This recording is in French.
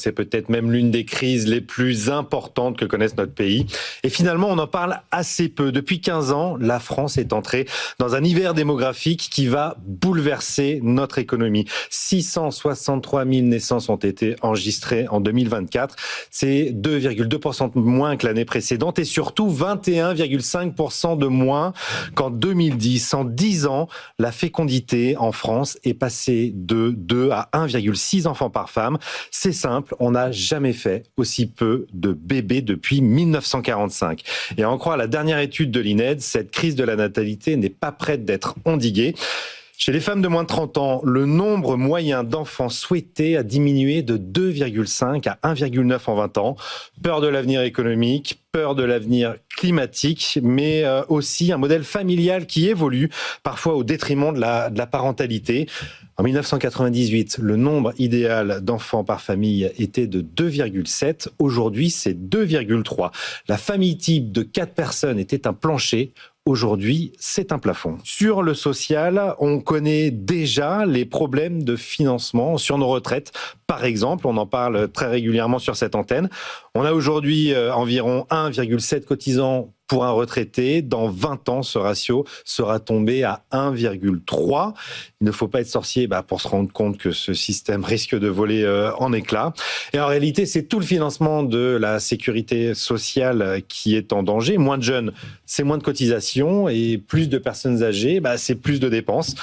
c'est peut-être même l'une des crises les plus importantes que connaisse notre pays. Et finalement, on en parle assez peu. Depuis 15 ans, la France est entrée dans un hiver démographique qui va bouleverser notre économie. 663 000 naissances ont été enregistrées en 2024. C'est 2,2% de moins que l'année précédente et surtout 21,5% de moins qu'en 2010. En 10 ans, la fécondité en France est passée de 2 à 1,6 enfants par femme. C'est simple, on n'a jamais fait aussi peu de bébés depuis 1945. Et à en croire la dernière étude de l'INED, cette crise de la natalité n'est pas prête d'être endiguée. Chez les femmes de moins de 30 ans, le nombre moyen d'enfants souhaités a diminué de 2,5 à 1,9 en 20 ans. Peur de l'avenir économique, peur de l'avenir climatique, mais aussi un modèle familial qui évolue, parfois au détriment de la parentalité. En 1998, le nombre idéal d'enfants par famille était de 2,7. Aujourd'hui, c'est 2,3. La famille type de 4 personnes était un plancher. Aujourd'hui, c'est un plafond. Sur le social, on connaît déjà les problèmes de financement sur nos retraites. Par exemple, on en parle très régulièrement sur cette antenne. On a aujourd'hui environ 1,7 cotisants pour un retraité. Dans 20 ans, ce ratio sera tombé à 1,3. Il ne faut pas être sorcier pour se rendre compte que ce système risque de voler en éclats. Et en réalité, c'est tout le financement de la sécurité sociale qui est en danger. Moins de jeunes, c'est moins de cotisations. Et plus de personnes âgées, c'est plus de dépenses.